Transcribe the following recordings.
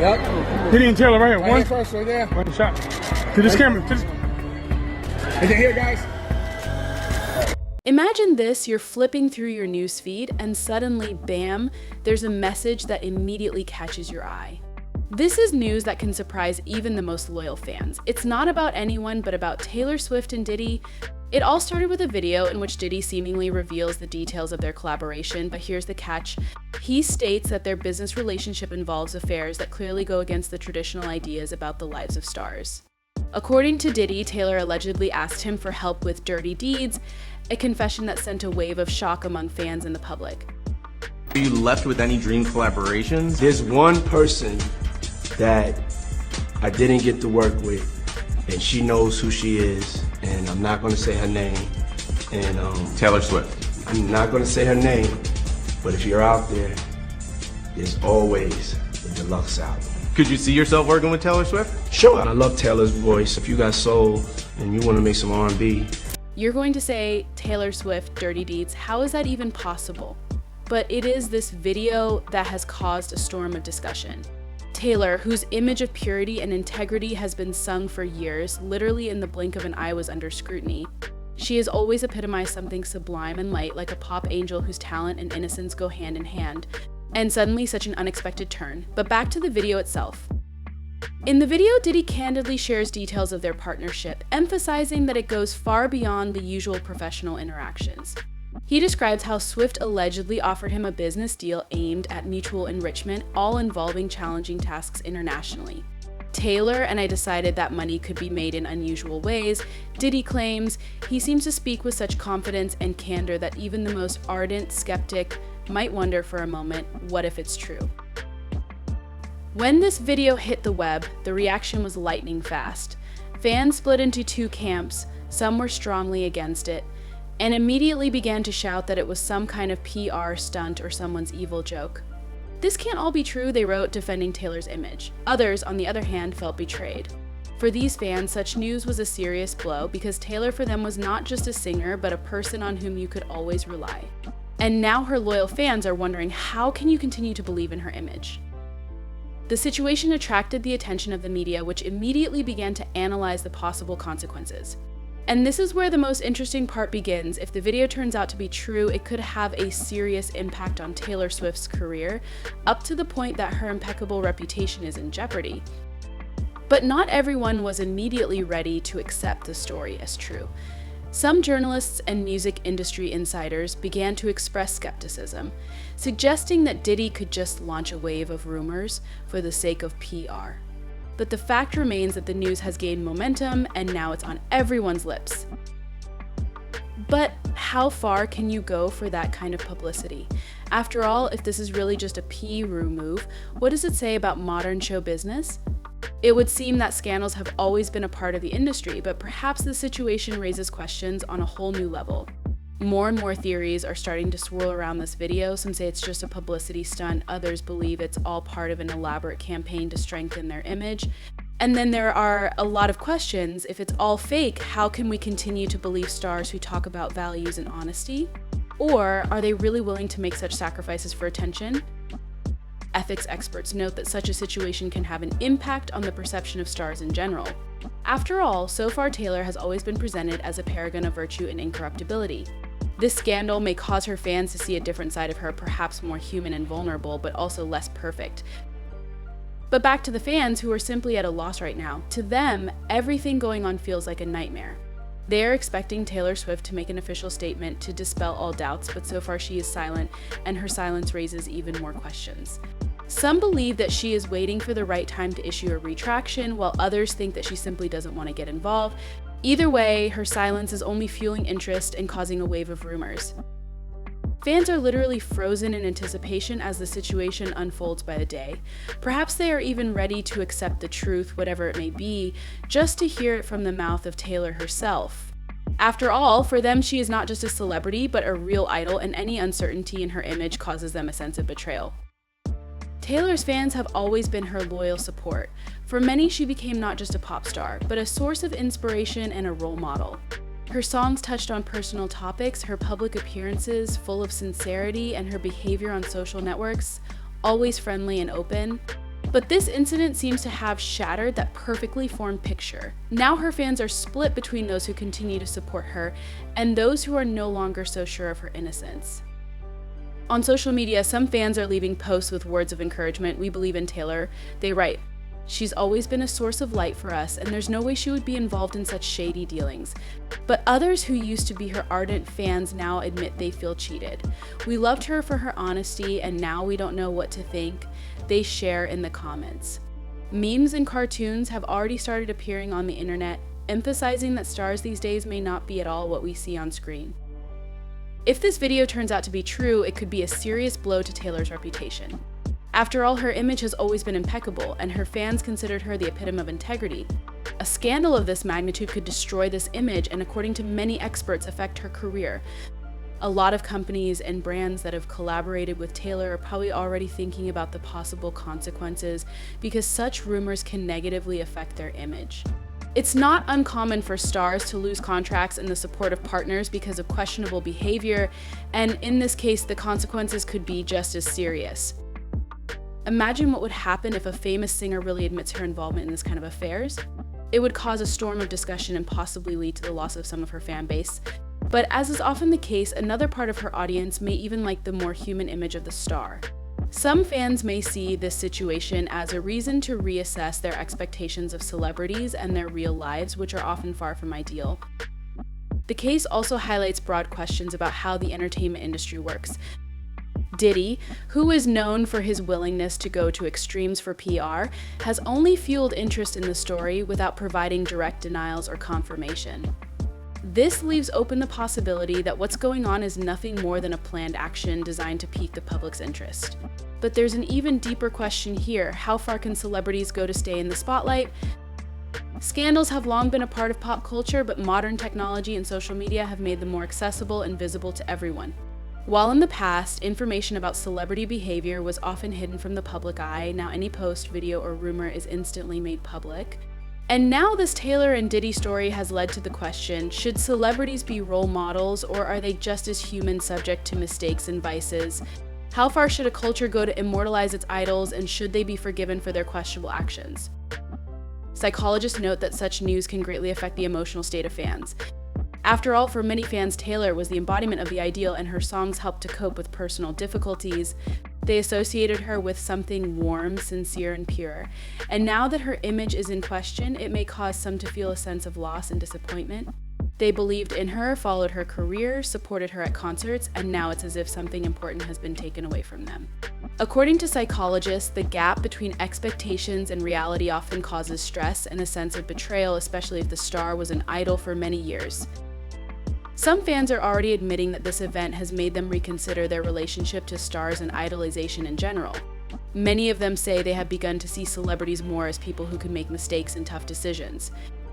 Yep. Diddy and Taylor right here. Right One here first, right there. one shot. To this camera. To this. Is it here, guys? Imagine this, you're flipping through your news feed and suddenly, bam, there's a message that immediately catches your eye. This is news that can surprise even the most loyal fans. It's not about anyone but about Taylor Swift and Diddy. It all started with a video in which Diddy seemingly reveals the details of their collaboration, but here's the catch. He states that their business relationship involves affairs that clearly go against the traditional ideas about the lives of stars. According to Diddy, Taylor allegedly asked him for help with dirty deeds, a confession that sent a wave of shock among fans and the public. Are you left with any dream collaborations? There's one person that I didn't get to work with, and she knows who she is, and I'm not gonna say her name. And Taylor Swift. I'm not gonna say her name, but if you're out there, there's always the deluxe album. Could you see yourself working with Taylor Swift? Sure. I love Taylor's voice. If you got soul and you wanna make some R&B. You're going to say, Taylor Swift, dirty deeds, how is that even possible? But it is this video that has caused a storm of discussion. Taylor, whose image of purity and integrity has been sung for years, literally in the blink of an eye was under scrutiny. She has always epitomized something sublime and light, like a pop angel whose talent and innocence go hand in hand. And suddenly such an unexpected turn. But back to the video itself. In the video, Diddy candidly shares details of their partnership, emphasizing that it goes far beyond the usual professional interactions. He describes how Swift allegedly offered him a business deal aimed at mutual enrichment, all involving challenging tasks internationally. Taylor and I decided that money could be made in unusual ways. Diddy claims he seems to speak with such confidence and candor that even the most ardent skeptic might wonder for a moment, what if it's true? When this video hit the web, the reaction was lightning fast. Fans split into two camps, some were strongly against it, and immediately began to shout that it was some kind of PR stunt or someone's evil joke. This can't all be true, they wrote, defending Taylor's image. Others, on the other hand, felt betrayed. For these fans, such news was a serious blow because Taylor for them was not just a singer, but a person on whom you could always rely. And now her loyal fans are wondering, how can you continue to believe in her image? The situation attracted the attention of the media, which immediately began to analyze the possible consequences. And this is where the most interesting part begins. If the video turns out to be true, it could have a serious impact on Taylor Swift's career, up to the point that her impeccable reputation is in jeopardy. But not everyone was immediately ready to accept the story as true. Some journalists and music industry insiders began to express skepticism, suggesting that Diddy could just launch a wave of rumors for the sake of PR. But the fact remains that the news has gained momentum and now it's on everyone's lips. But how far can you go for that kind of publicity? After all, if this is really just a PR move, what does it say about modern show business? It would seem that scandals have always been a part of the industry, but perhaps the situation raises questions on a whole new level. More and more theories are starting to swirl around this video. Some say it's just a publicity stunt, others believe it's all part of an elaborate campaign to strengthen their image. And then there are a lot of questions. If it's all fake, how can we continue to believe stars who talk about values and honesty? Or are they really willing to make such sacrifices for attention? Ethics experts note that such a situation can have an impact on the perception of stars in general. After all, so far Taylor has always been presented as a paragon of virtue and incorruptibility. This scandal may cause her fans to see a different side of her, perhaps more human and vulnerable, but also less perfect. But back to the fans who are simply at a loss right now. To them, everything going on feels like a nightmare. They are expecting Taylor Swift to make an official statement to dispel all doubts, but so far she is silent, and her silence raises even more questions. Some believe that she is waiting for the right time to issue a retraction, while others think that she simply doesn't want to get involved. Either way, her silence is only fueling interest and causing a wave of rumors. Fans are literally frozen in anticipation as the situation unfolds by the day. Perhaps they are even ready to accept the truth, whatever it may be, just to hear it from the mouth of Taylor herself. After all, for them, she is not just a celebrity, but a real idol, and any uncertainty in her image causes them a sense of betrayal. Taylor's fans have always been her loyal support. For many, she became not just a pop star, but a source of inspiration and a role model. Her songs touched on personal topics, her public appearances full of sincerity, and her behavior on social networks, always friendly and open. But this incident seems to have shattered that perfectly formed picture. Now her fans are split between those who continue to support her and those who are no longer so sure of her innocence. On social media, some fans are leaving posts with words of encouragement. "We believe in Taylor." They write, "She's always been a source of light for us, and there's no way she would be involved in such shady dealings." But others who used to be her ardent fans now admit they feel cheated. "We loved her for her honesty, and now we don't know what to think," they share in the comments. Memes and cartoons have already started appearing on the internet, emphasizing that stars these days may not be at all what we see on screen. If this video turns out to be true, it could be a serious blow to Taylor's reputation. After all, her image has always been impeccable, and her fans considered her the epitome of integrity. A scandal of this magnitude could destroy this image and, according to many experts, affect her career. A lot of companies and brands that have collaborated with Taylor are probably already thinking about the possible consequences because such rumors can negatively affect their image. It's not uncommon for stars to lose contracts and the support of partners because of questionable behavior, and in this case, the consequences could be just as serious. Imagine what would happen if a famous singer really admits her involvement in this kind of affairs. It would cause a storm of discussion and possibly lead to the loss of some of her fan base. But as is often the case, another part of her audience may even like the more human image of the star. Some fans may see this situation as a reason to reassess their expectations of celebrities and their real lives, which are often far from ideal. The case also highlights broad questions about how the entertainment industry works. Diddy, who is known for his willingness to go to extremes for PR, has only fueled interest in the story without providing direct denials or confirmation. This leaves open the possibility that what's going on is nothing more than a planned action designed to pique the public's interest. But there's an even deeper question here: how far can celebrities go to stay in the spotlight? Scandals have long been a part of pop culture, but modern technology and social media have made them more accessible and visible to everyone. While in the past, information about celebrity behavior was often hidden from the public eye, now any post, video, or rumor is instantly made public. And now this Taylor and Diddy story has led to the question, should celebrities be role models, or are they just as human, subject to mistakes and vices? How far should a culture go to immortalize its idols, and should they be forgiven for their questionable actions? Psychologists note that such news can greatly affect the emotional state of fans. After all, for many fans, Taylor was the embodiment of the ideal, and her songs helped to cope with personal difficulties. They associated her with something warm, sincere, and pure. And now that her image is in question, it may cause some to feel a sense of loss and disappointment. They believed in her, followed her career, supported her at concerts, and now it's as if something important has been taken away from them. According to psychologists, the gap between expectations and reality often causes stress and a sense of betrayal, especially if the star was an idol for many years. Some fans are already admitting that this event has made them reconsider their relationship to stars and idolization in general. Many of them say they have begun to see celebrities more as people who can make mistakes and tough decisions.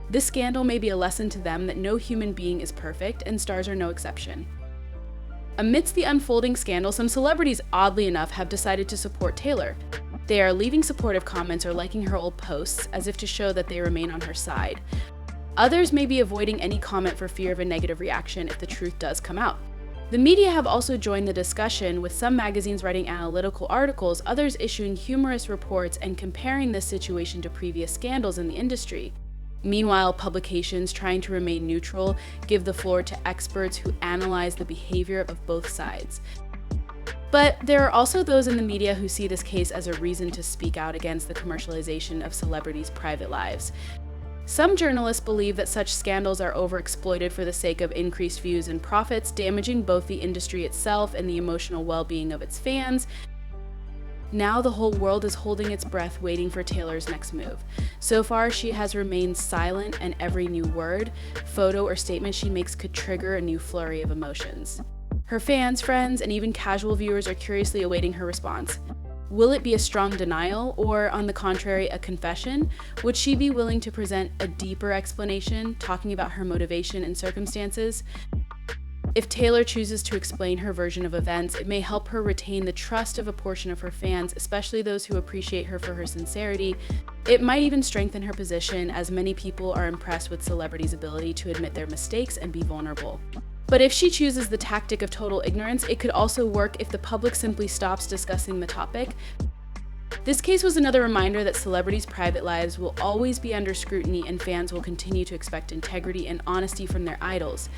This scandal may be a lesson to them that no human being is perfect, and stars are no exception. Amidst the unfolding scandal, some celebrities, oddly enough, have decided to support Taylor. They are leaving supportive comments or liking her old posts as if to show that they remain on her side. Others may be avoiding any comment for fear of a negative reaction if the truth does come out. The media have also joined the discussion, with some magazines writing analytical articles, others issuing humorous reports and comparing this situation to previous scandals in the industry. Meanwhile, publications trying to remain neutral give the floor to experts who analyze the behavior of both sides. But there are also those in the media who see this case as a reason to speak out against the commercialization of celebrities' private lives. Some journalists believe that such scandals are overexploited for the sake of increased views and profits, damaging both the industry itself and the emotional well-being of its fans. Now the whole world is holding its breath, waiting for Taylor's next move. So far, she has remained silent, and every new word, photo, or statement she makes could trigger a new flurry of emotions. Her fans, friends, and even casual viewers are curiously awaiting her response. Will it be a strong denial, or, on the contrary, a confession? Would she be willing to present a deeper explanation, talking about her motivation and circumstances? If Taylor chooses to explain her version of events, it may help her retain the trust of a portion of her fans, especially those who appreciate her for her sincerity. It might even strengthen her position, as many people are impressed with celebrities' ability to admit their mistakes and be vulnerable. But if she chooses the tactic of total ignorance, it could also work if the public simply stops discussing the topic. This case was another reminder that celebrities' private lives will always be under scrutiny and fans will continue to expect integrity and honesty from their idols.